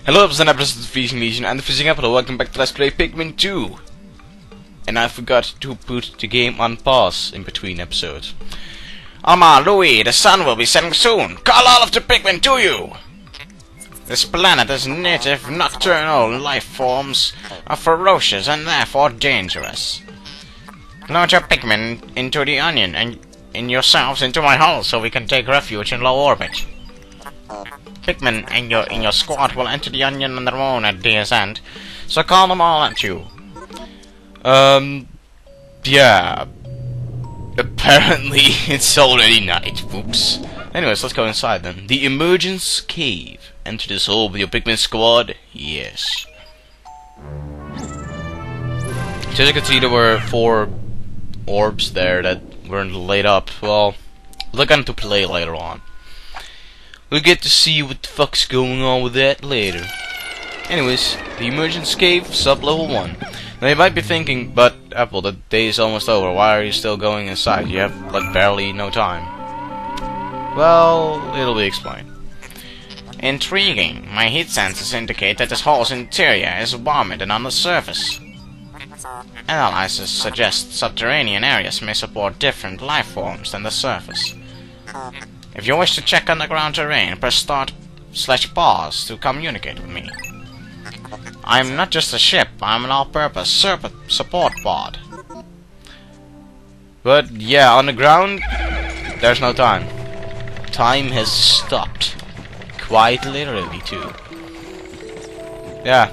Hello, I'm of the Fishing Legion and the Fishing Apple. Welcome back to Let's Play Pikmin 2. And I forgot to put the game on pause in between episodes. Louis, the sun will be setting soon. Call all of the Pikmin to you! This planet is native nocturnal life forms are ferocious and therefore dangerous. Load your Pikmin into the onion and yourselves into my hull so we can take refuge in low orbit. Pikmin in your squad will enter the onion on their own at day's end, so call them all at you. Yeah. Apparently it's already night. Oops. Anyways, let's go inside then. The Emergence Cave. Enter this hole with your Pikmin squad? Yes. So as you can see, there were 4 orbs there that weren't laid up. Well, they're going to play later on. We'll get to see what the fuck's going on with that later. Anyways, the Emergence Cave, sub-level 1. Now you might be thinking, but Apple, the day is almost over, why are you still going inside? You have, like, barely no time. Well, it'll be explained. Intriguing. My heat sensors indicate that this hall's interior is warmer than on the surface. Analysis suggest subterranean areas may support different life forms than the surface. If you wish to check underground terrain, press start/pause to communicate with me. I'm not just a ship, I'm an all-purpose support pod. But yeah, on the ground, there's no time. Time has stopped. Quite literally, too. Yeah,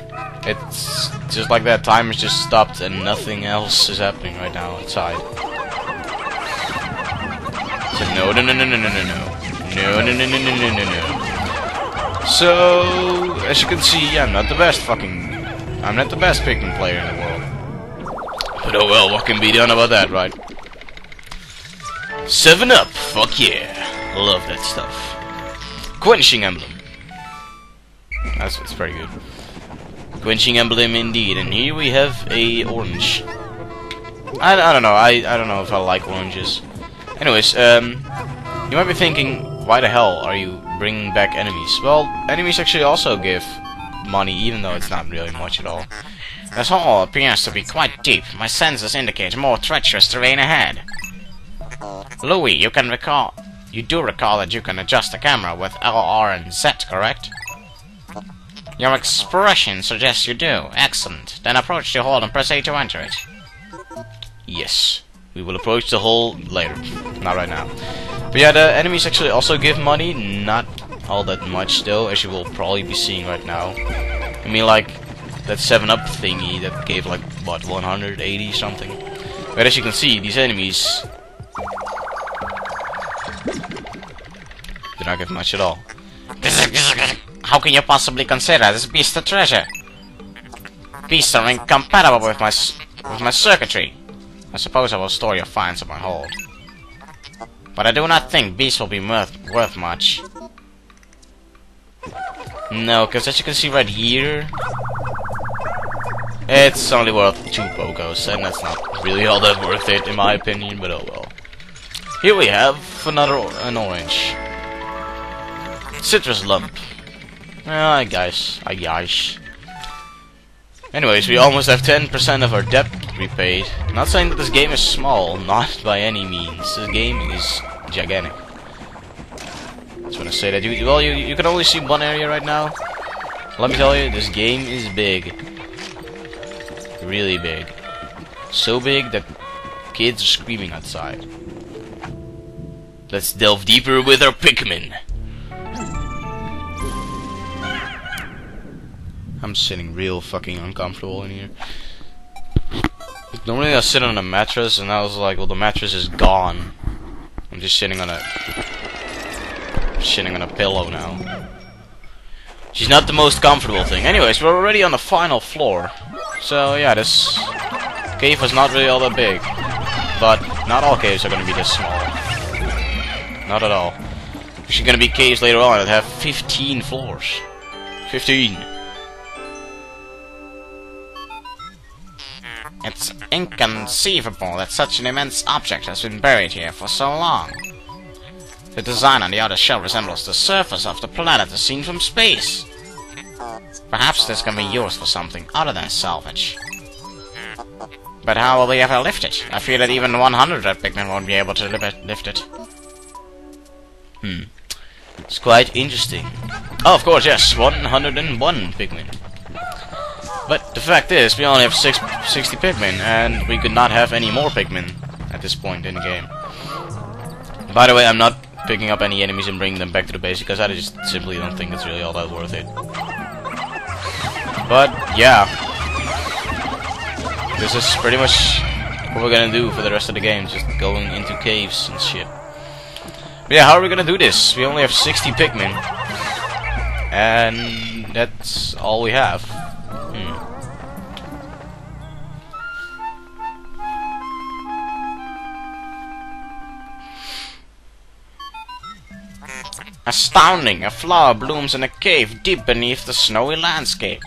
it's just like that. Time has just stopped and nothing else is happening right now outside. So no. So, as you can see, I'm not the best Pikmin player in the world. But oh well, what can be done about that, right? 7 Up, fuck yeah. Love that stuff. Quenching Emblem. It's pretty good. Quenching Emblem indeed, and here we have a orange. I don't know, I don't know if I like oranges. Anyways, you might be thinking, why the hell are you bringing back enemies? Well, enemies actually also give money, even though it's not really much at all. This hole appears to be quite deep. My senses indicate more treacherous terrain ahead. Louis, you do recall that you can adjust the camera with L, R, and Z, correct? Your expression suggests you do. Excellent. Then approach the hole and press A to enter it. Yes. We will approach the hole later. Not right now. But yeah, the enemies actually also give money. Not all that much though, as you will probably be seeing right now. I mean, like, that 7-Up thingy that gave like, what, 180 something? But as you can see, these enemies do not give much at all. How can you possibly consider this beast a treasure? Beasts are incompatible with my circuitry. I suppose I will store your finds in my hold. But I do not think beasts will be worth much. No, because as you can see right here, it's only worth 2 Pokos, and that's not really all that worth it in my opinion, but oh well. Here we have an orange. Citrus lump. I guess. Anyways, we almost have 10% of our debt repaid. Not saying that this game is small, not by any means. This game is gigantic. Just wanna say that you can only see one area right now. Let me tell you, this game is big. Really big. So big that kids are screaming outside. Let's delve deeper with our Pikmin. I'm sitting real fucking uncomfortable in here. Normally I sit on a mattress, and I was like, well, the mattress is gone. I'm just sitting on a pillow now. She's not the most comfortable thing. Anyways, we're already on the final floor. So yeah, this cave was not really all that big. But not all caves are gonna be this small. Not at all. There's gonna be caves later on that have 15 floors. 15. It's inconceivable that such an immense object has been buried here for so long. The design on the outer shell resembles the surface of the planet as seen from space. Perhaps this can be used for something other than salvage. But how will we ever lift it? I fear that even 100 red Pikmin won't be able to lift it. It's quite interesting. Oh, of course, yes, 101 Pikmin. But the fact is, we only have 60 Pikmin, and we could not have any more Pikmin at this point in the game. By the way, I'm not picking up any enemies and bringing them back to the base, because I just simply don't think it's really all that worth it. But, yeah. This is pretty much what we're gonna do for the rest of the game, just going into caves and shit. But yeah, how are we gonna do this? We only have 60 Pikmin. And that's all we have. Astounding! A flower blooms in a cave deep beneath the snowy landscape.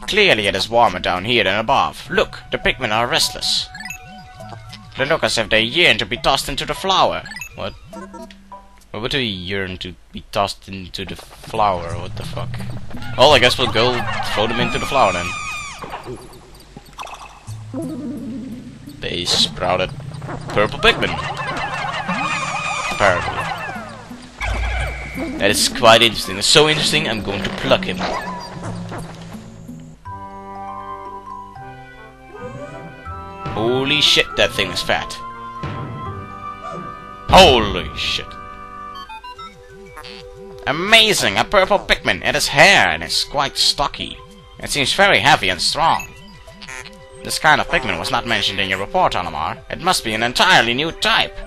Clearly it is warmer down here than above. Look, the Pikmin are restless. They look as if they yearn to be tossed into the flower. What? What would they yearn to be tossed into the flower? What the fuck? Well, I guess we'll go throw them into the flower then. They sprouted purple Pikmin. Apparently. That is quite interesting. It's so interesting, I'm going to pluck him. Holy shit, that thing is fat. Holy shit. Amazing, a purple Pikmin. It has hair and is quite stocky. It seems very heavy and strong. This kind of Pikmin was not mentioned in your report, Olimar. It must be an entirely new type.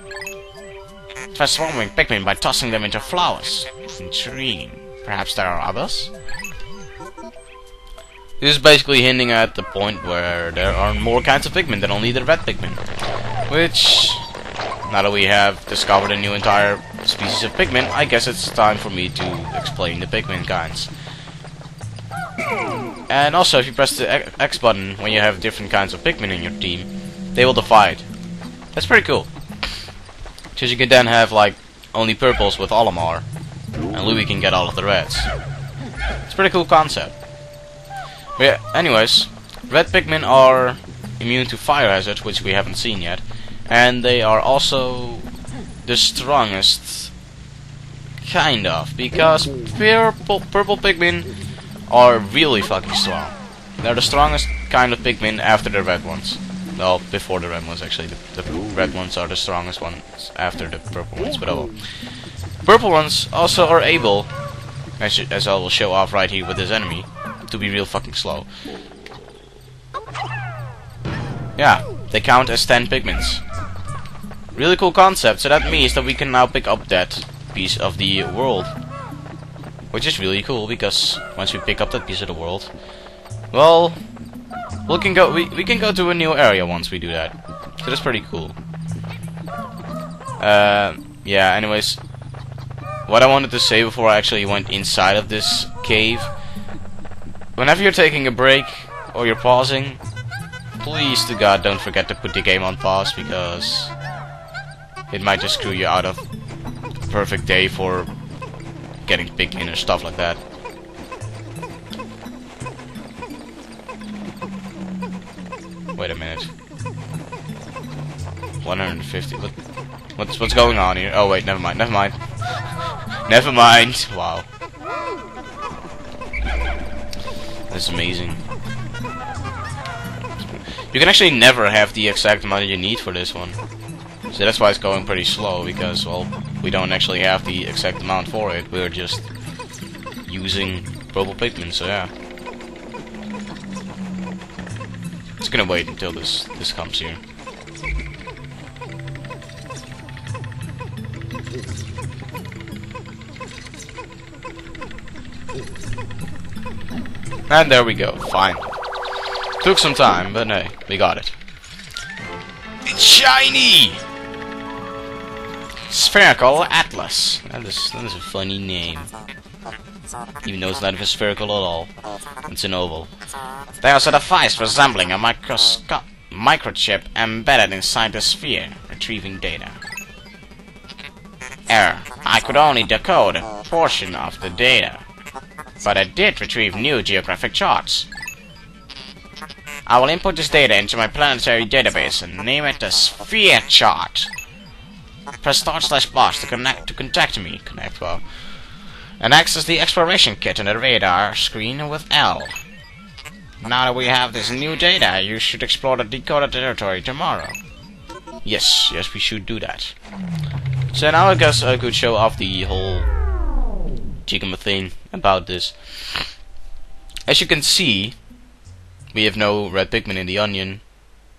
Transforming Pikmin by tossing them into flowers. Intriguing. Perhaps there are others? This is basically hinting at the point where there are more kinds of Pikmin than only the red Pikmin. Which, now that we have discovered a new entire species of Pikmin, I guess it's time for me to explain the Pikmin kinds. And also, if you press the X button when you have different kinds of Pikmin in your team, they will divide. That's pretty cool. Because you can then have, like, only purples with Olimar, and Louis can get all of the reds. It's a pretty cool concept. But yeah, anyways, red Pikmin are immune to fire hazard, which we haven't seen yet, and they are also the strongest, kind of, because purple Pikmin are really fucking strong. They're the strongest kind of Pikmin after the red ones. Well, before the red ones, actually. The red ones are the strongest ones after the purple ones, but oh well. Purple ones also are able, as I will show off right here with this enemy, to be real fucking slow. Yeah, they count as 10 Pikmins. Really cool concept, so that means that we can now pick up that piece of the world. Which is really cool, because once we pick up that piece of the world, well, we can go to a new area once we do that. So that's pretty cool. Yeah, anyways, what I wanted to say before I actually went inside of this cave, whenever you're taking a break or you're pausing, please to God don't forget to put the game on pause, because it might just screw you out of a perfect day for getting Pikmin or stuff like that. Wait a minute. 150. What's going on here? Oh wait, never mind. Never mind. Never mind. Wow. That's amazing. You can actually never have the exact amount you need for this one. So that's why it's going pretty slow, because, well, we don't actually have the exact amount for it. We're just using purple Pikmin, so yeah. It's gonna wait until this comes here. And there we go, fine. Took some time, but hey, we got it. It's shiny! Spherical Atlas. That is a funny name. Even though it's not even spherical at all. It's an oval. There's a device resembling a microchip embedded inside the sphere, retrieving data. Error. I could only decode a portion of the data. but I did retrieve new geographic charts. I will input this data into my planetary database and name it the Sphere Chart. Press start/box to contact me. And access the exploration kit on the radar screen with L. Now that we have this new data, you should explore the decoded territory tomorrow. Yes, we should do that. So now I guess I could show off the whole jigama thing about this. As you can see, we have no red Pikmin in the onion.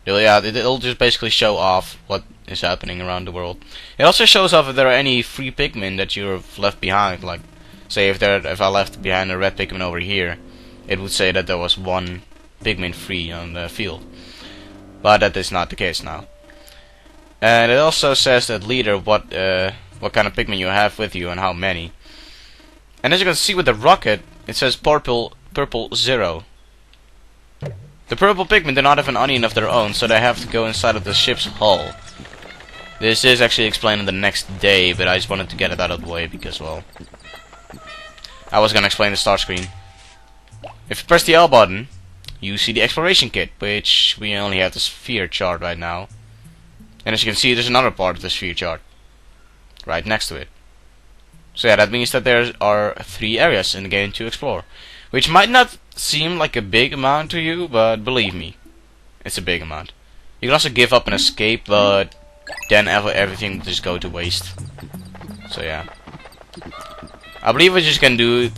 It'll just basically show off what is happening around the world. It also shows off if there are any free Pikmin that you've left behind. Like, say if I left behind a red Pikmin over here, it would say that there was one Pikmin free on the field. But that is not the case now. And it also says that leader what kind of Pikmin you have with you and how many. And as you can see with the rocket, it says purple 0. The purple Pikmin do not have an onion of their own, so they have to go inside of the ship's hull. This is actually explained in the next day, but I just wanted to get it out of the way because, well, I was gonna explain the start screen. If you press the L button, you see the exploration kit, which we only have the sphere chart right now. And as you can see, there's another part of the sphere chart right next to it. So yeah, that means that there are 3 areas in the game to explore, which might not seem like a big amount to you, but believe me, it's a big amount. You can also give up and escape, but then everything will just go to waste. So yeah, I believe we're just gonna do,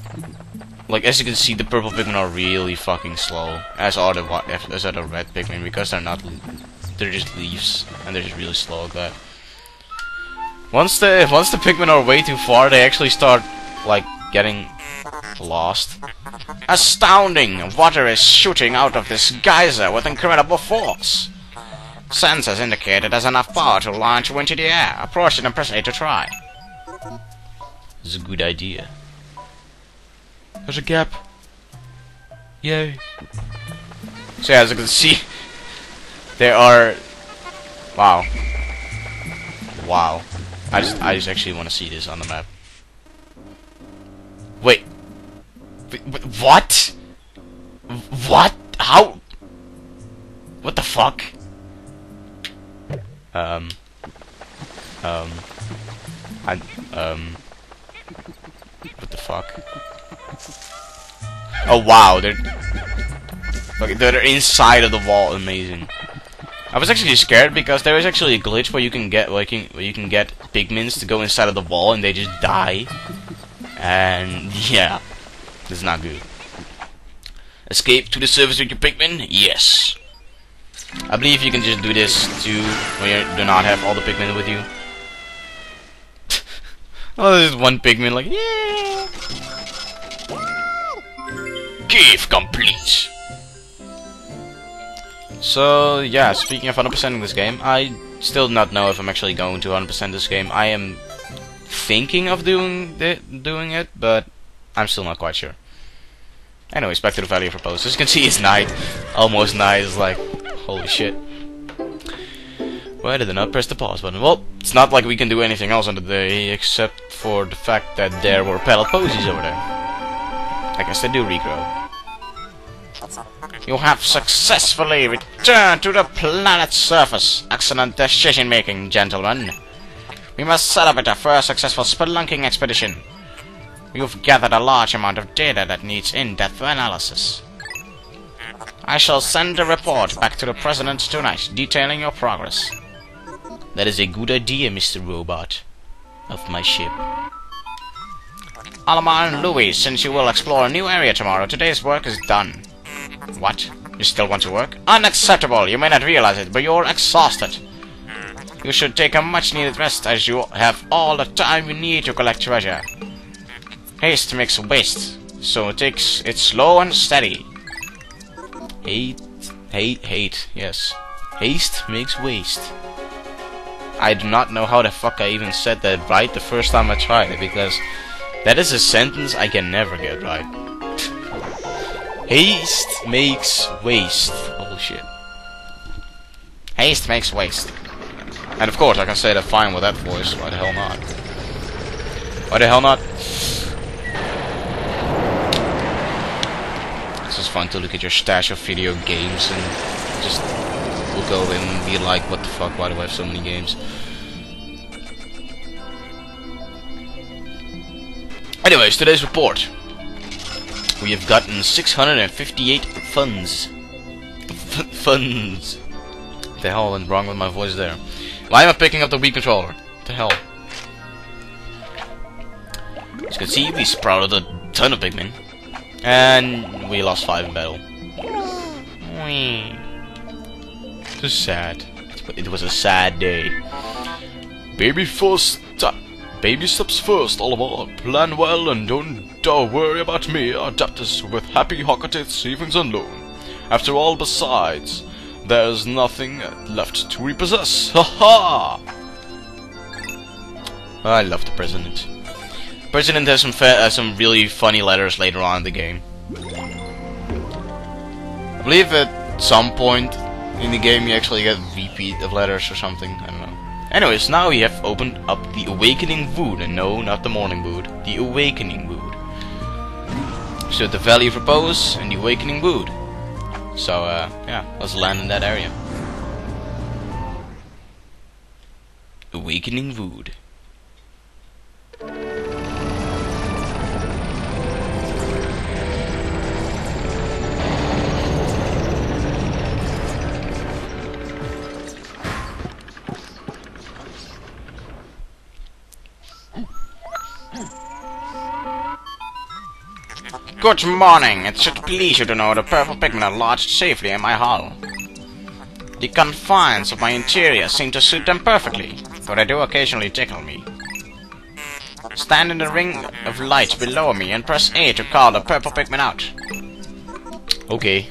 like, as you can see, the purple Pikmin are really fucking slow, as are the red Pikmin, because they're just leaves, and they're just really slow like that. Once the Pikmin are way too far, they actually start, like, getting lost. Astounding! Water is shooting out of this geyser with incredible force. Sensors indicate it has enough power to launch you into the air. Approach it and press A to try. This is a good idea. There's a gap. Yay. So yeah, as you can see, there are... Wow. Wow. I just actually want to see this on the map. Wait. What? What? How? What the fuck? What the fuck? Oh wow, they're inside of the wall. Amazing. I was actually scared because there is actually a glitch where you can get Pikmins to go inside of the wall and they just die. And yeah, this is not good. Escape to the surface with your Pikmin? Yes. I believe you can just do this too when you do not have all the Pikmin with you. Oh, there's just one Pikmin like, yeah. Cave complete. So yeah, speaking of 100%ing this game, I still do not know if I'm actually going to 100% this game. I am thinking of doing it, but I'm still not quite sure. Anyways, back to the value proposed. As you can see, it's night. Almost night. It's like, holy shit. Why did I not press the pause button? Well, it's not like we can do anything else on the day, except for the fact that there were pallet posies over there. I guess they do regrow. You have successfully returned to the planet's surface. Excellent decision making, gentlemen. We must celebrate our first successful spelunking expedition. You've gathered a large amount of data that needs in-depth analysis. I shall send a report back to the President tonight, detailing your progress. That is a good idea, Mr. Robot of my ship. Alma and Louis, since you will explore a new area tomorrow, today's work is done. What? You still want to work? Unacceptable! You may not realize it, but you're exhausted. You should take a much-needed rest, as you have all the time you need to collect treasure. Haste makes waste, so take it slow and steady. Hate, yes. Haste makes waste. I do not know how the fuck I even said that right the first time I tried it, because that is a sentence I can never get right. Haste makes waste. Bullshit. Haste makes waste. And of course I can say that fine with that voice. Why the hell not? Why the hell not? It's just fun to look at your stash of video games and just look over and be like, what the fuck, why do I have so many games? Anyways, today's report. We have gotten 658 funds. Funds. What the hell went wrong with my voice there? Why am I picking up the Wii controller? What the hell? As you can see, we sprouted a ton of Pikmin. And we lost 5 in battle. It was sad. It was a sad day. Baby steps first, Oliver. Plan well and don't worry about me. Adapt us with happy Hockatate savings and loan. After all, besides, there's nothing left to repossess. Ha ha! I love the president. The president has some really funny letters later on in the game. I believe at some point in the game you actually get repeat of letters or something. I don't know. Anyways, now we have opened up the Awakening Wood, and no, not the Morning Wood, the Awakening Wood. So the Valley of Repose and the Awakening Wood. So yeah, let's land in that area. Awakening Wood. Good morning. It should please you to know the purple Pikmin are lodged safely in my hull. The confines of my interior seem to suit them perfectly, but they do occasionally tickle me. Stand in the ring of light below me and press A to call the purple Pikmin out. Okay.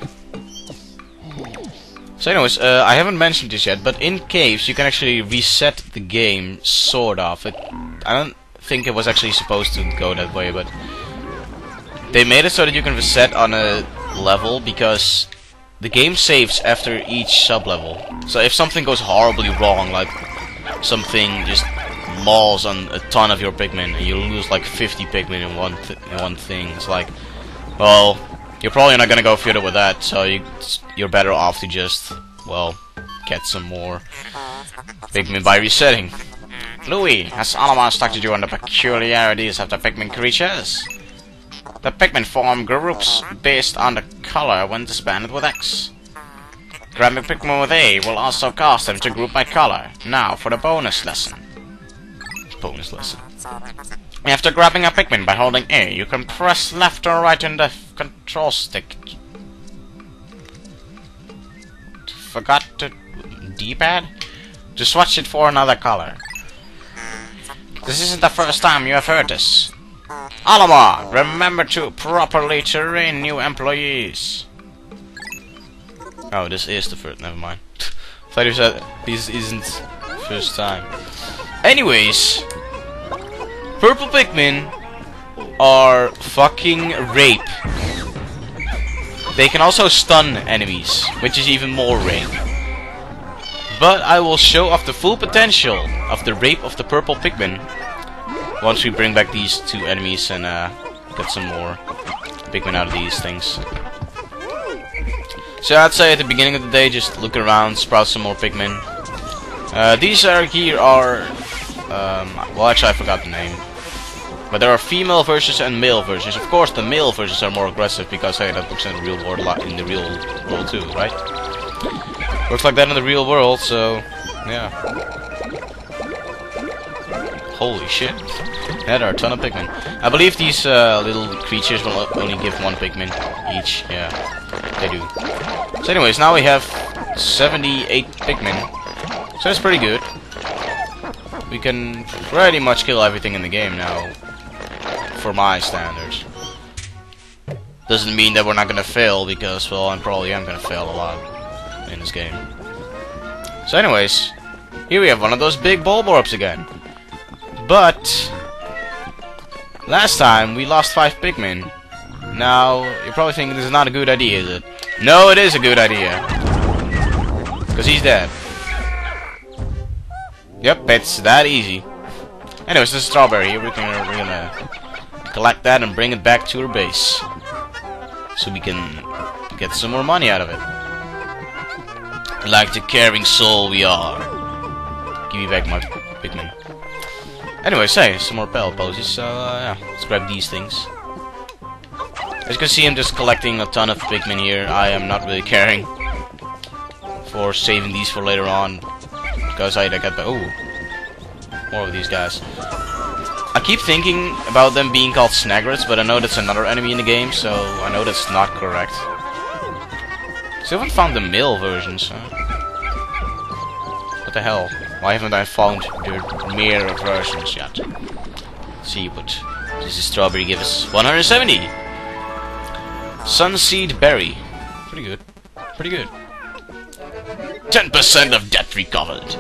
So anyways, I haven't mentioned this yet, but in caves you can actually reset the game, sort of. I don't think it was actually supposed to go that way, but they made it so that you can reset on a level because the game saves after each sub-level. So if something goes horribly wrong, like something just mauls on a ton of your Pikmin and you lose like 50 Pikmin in one thing, it's like, well, you're probably not gonna go further with that, so you're better off to just, well, get some more Pikmin by resetting. Louis, has Alama instructed you on the peculiarities of the Pikmin creatures? The Pikmin form groups based on the color when disbanded with X. Grabbing Pikmin with A will also cause them to group by color. Now for the bonus lesson. After grabbing a Pikmin by holding A, you can press left or right in the control stick. Forgot to D-pad? To switch it for another color. This isn't the first time you have heard this. Alama, remember to properly train new employees. Oh, this is the first. Never mind. I thought you said this isn't first time. Anyways, purple Pikmin are fucking rape. They can also stun enemies, which is even more rape. But I will show off the full potential of the rape of the purple Pikmin once we bring back these 2 enemies and get some more Pikmin out of these things. So I'd say at the beginning of the day, just look around, sprout some more Pikmin. These here are, well, actually I forgot the name. But there are female versions and male versions. Of course, the male versions are more aggressive because, hey, that looks in the real world a lot in the real world too, right? Looks like that in the real world, so yeah. Holy shit. Yeah, there are a ton of Pikmin. I believe these little creatures will only give 1 Pikmin each. Yeah, they do. So anyways, now we have 78 Pikmin. So that's pretty good. We can pretty much kill everything in the game now, for my standards. Doesn't mean that we're not gonna fail, because, well, I probably am gonna fail a lot in this game. So anyways, here we have one of those big Bulborbs again. But last time we lost 5 Pikmin. Now you're probably thinking this is not a good idea, is it? No, it is a good idea. Because he's dead. Yep, it's that easy. Anyways, this is strawberry here. We're gonna collect that and bring it back to our base. so we can get some more money out of it. Like the caring soul we are. Give me back my Pikmin. Anyways, hey, some more bell poses, so yeah, let's grab these things. As you can see, I'm just collecting a ton of Pikmin here. I am not really caring for saving these for later on, because I got more of these guys. I keep thinking about them being called Snagrets, but I know that's another enemy in the game, so I know that's not correct. Still haven't found the male versions, huh? What the hell? Why haven't I found the male versions yet? Let's see what does this strawberry give us? 170! Sunseed berry. Pretty good. Pretty good. 10% of debt recovered.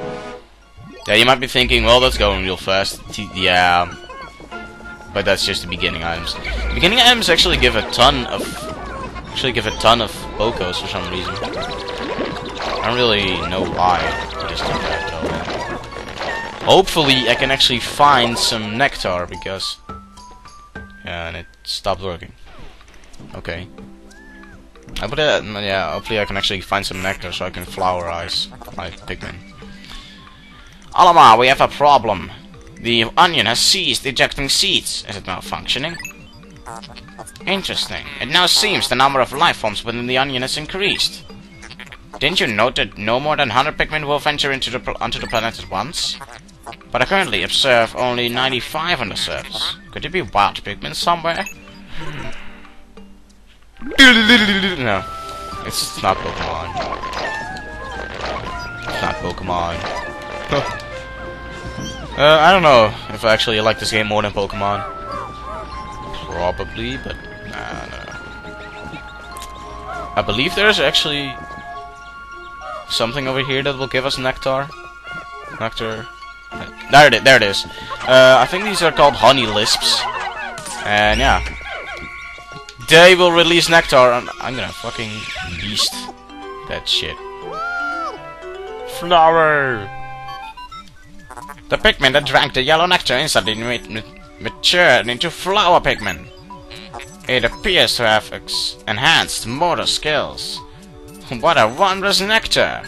Yeah, you might be thinking, well, that's going real fast. Yeah. But that's just the beginning items. The beginning items actually give a ton of Bocos for some reason. I don't really know why I just did that though. Hopefully I can actually find some nectar, because and it stopped working. Okay. Yeah, hopefully I can actually find some nectar so I can flowerize my Pikmin. Alama, we have a problem. The onion has ceased ejecting seeds. Is it malfunctioning? Interesting. It now seems the number of life forms within the onion has increased. Didn't you note that no more than 100 Pikmin will venture onto the planet at once? But I currently observe only 95 on the surface. Could it be wild Pikmin somewhere? No. It's not Pokemon. It's not Pokemon. I don't know if I actually like this game more than Pokemon. Probably, but no. I believe there's actually something over here that will give us nectar. Nectar. There it is. I think these are called honey lisps. And yeah. They will release nectar, and I'm gonna fucking beast that shit. Flower! The Pikmin that drank the yellow nectar instantly matured into flower Pikmin. It appears to have enhanced motor skills. What a wondrous nectar!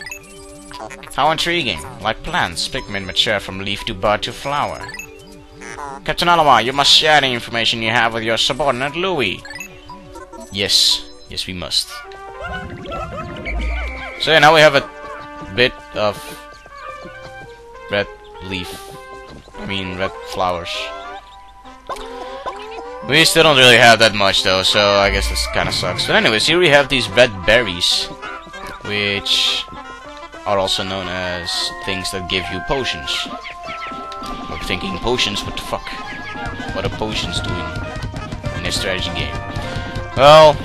How intriguing. Like plants, Pikmin mature from leaf to bud to flower. Captain Alama, you must share the information you have with your subordinate Louis. Yes, we must. So yeah, now we have a bit of red flowers. We still don't really have that much though, so I guess this kinda sucks. But anyways, here we have these red berries, which are also known as things that give you potions. I'm thinking potions, what the fuck? What are potions doing in a strategy game? Well,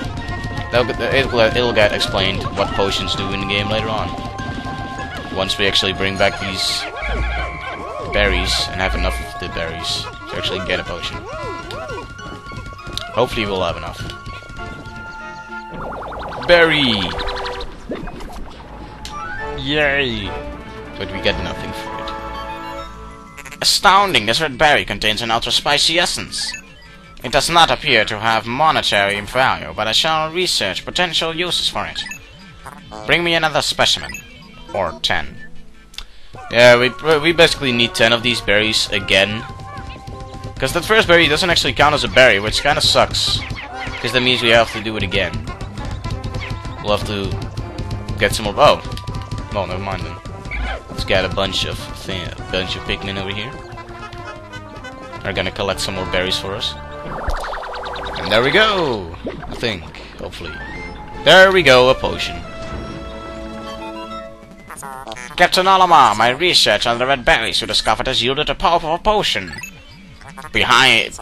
it'll get explained what potions do in the game later on. Once we actually bring back these berries and have enough of the berries to actually get a potion. Hopefully we'll have enough. Berry! Yay! But we get nothing for it. Astounding! This red berry contains an ultra spicy essence. It does not appear to have monetary value, but I shall research potential uses for it. Bring me another specimen. Or 10. Yeah, we basically need 10 of these berries again. Because that first berry doesn't actually count as a berry, which kinda sucks. Because that means we have to do it again. We'll have to get some more. Oh! No, never mind then. Let's get a bunch of Pikmin over here. They're gonna collect some more berries for us. And there we go! I think, hopefully. There we go, a potion. Captain Alama, my research on the red berries you discovered has yielded a powerful potion. Behold,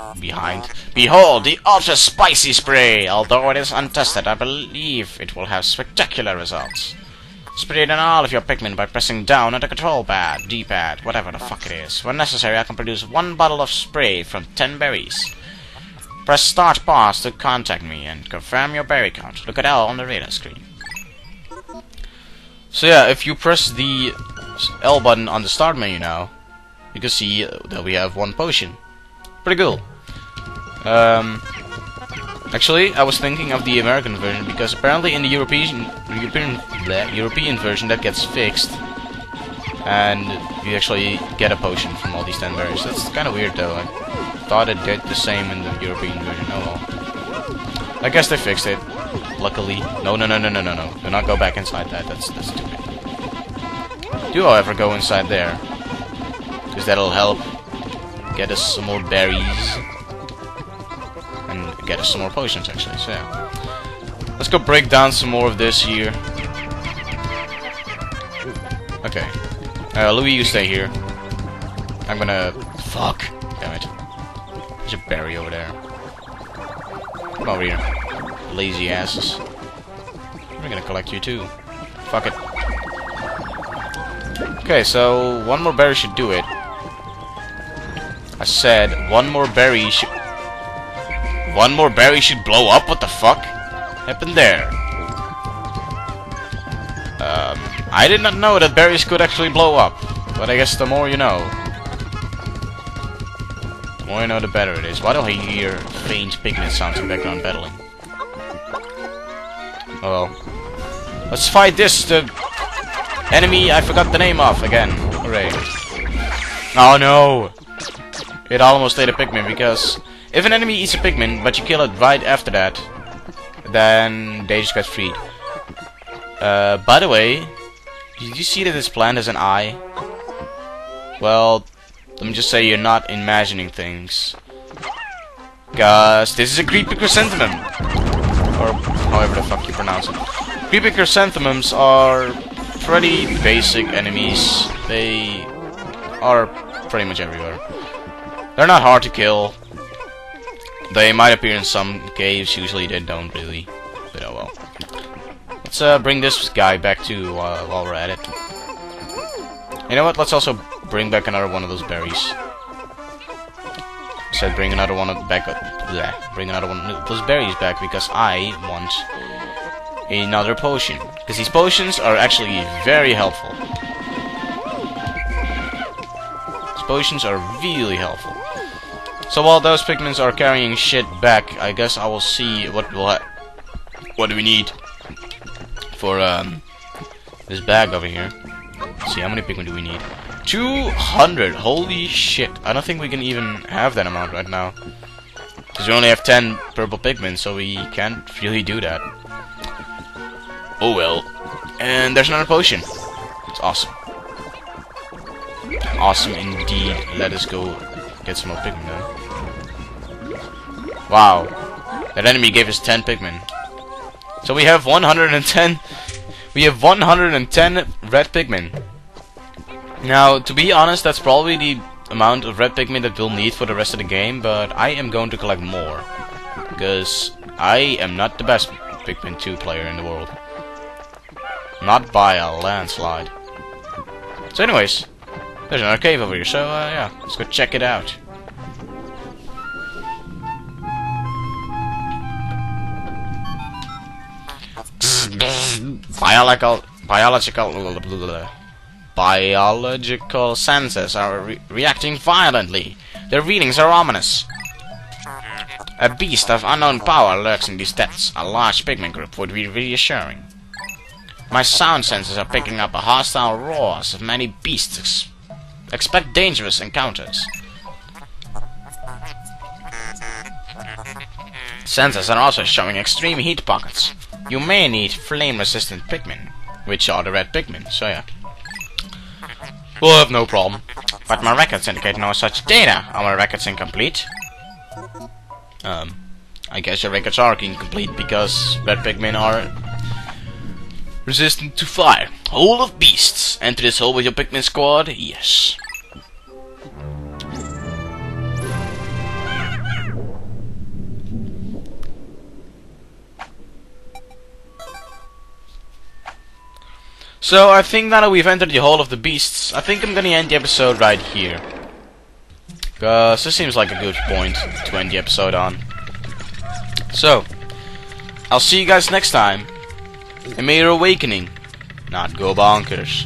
the ultra spicy spray! Although it is untested, I believe it will have spectacular results. Spray it on all of your Pikmin by pressing down on the control pad, D-pad, whatever the fuck it is. When necessary, I can produce 1 bottle of spray from 10 berries. Press start pause to contact me and confirm your berry count. Look at L on the radar screen. So yeah, if you press the L button on the start menu now, you can see that we have 1 potion. Pretty cool. Actually, I was thinking of the American version because apparently in the European version that gets fixed, and you actually get a potion from all these 10 berries. That's kind of weird though. I thought it did the same in the European version. Oh well. I guess they fixed it. Luckily. No. Do not go back inside that. That's stupid. Do however go inside there, because that'll help get us some more berries. And get us some more potions, actually, so yeah. Let's go break down some more of this here. Okay. Louis, you stay here. I'm gonna... Fuck! Damn it. There's a berry over there. Come over here. Lazy asses. We're gonna collect you too. Fuck it. Okay, so one more berry should do it. I said one more berry should... One more berry should blow up? What the fuck happened there? I did not know that berries could actually blow up. But I guess the more you know. The more you know, the better it is. Why do I hear faint Pikmin sounds in the background battling? Oh well. Let's fight this, the enemy I forgot the name of again. Hooray. Oh no! It almost ate a Pikmin because... If an enemy eats a Pikmin, but you kill it right after that, then they just get freed. By the way, did you see that this plant has an eye? Well, let me just say you're not imagining things. Because this is a creepy chrysanthemum. Or however the fuck you pronounce it. Creepy chrysanthemums are pretty basic enemies. They are pretty much everywhere. They're not hard to kill. They might appear in some caves, usually they don't really. But oh well. Let's bring this guy back too while we're at it. You know what, let's also bring back another one of those berries. I said bring another one back up. Bring another one of those berries back because I want another potion. Because these potions are actually very helpful. These potions are really helpful. So while those Pikmins are carrying shit back, I guess I will see what do we need for this bag over here. Let's see, how many Pikmin do we need? 200! Holy shit! I don't think we can even have that amount right now, because we only have 10 purple Pikmin, so we can't really do that. Oh well. And there's another potion. It's awesome. Awesome indeed. Let us go get some more Pikmin then. Wow. That enemy gave us 10 Pikmin. So we have 110... We have 110 red Pikmin. Now, to be honest, that's probably the amount of red Pikmin that we'll need for the rest of the game, but I am going to collect more. Because I am not the best Pikmin 2 player in the world. Not by a landslide. So anyways, there's another cave over here, so yeah, let's go check it out. Biological senses are reacting violently. Their readings are ominous. A beast of unknown power lurks in these depths. A large Pikmin group would be reassuring. My sound senses are picking up a hostile roars of many beasts. Expect dangerous encounters. Sensors are also showing extreme heat pockets. You may need flame-resistant Pikmin, which are the red Pikmin, so yeah. We'll have no problem. But my records indicate no such data. Are my records incomplete? I guess your records are incomplete because red Pikmin are resistant to fire. Hole of beasts. Enter this hole with your Pikmin squad? Yes. So I think now that we've entered the Hall of the Beasts, I think I'm gonna end the episode right here. Because this seems like a good point to end the episode on. So, I'll see you guys next time. And may your awakening not go bonkers.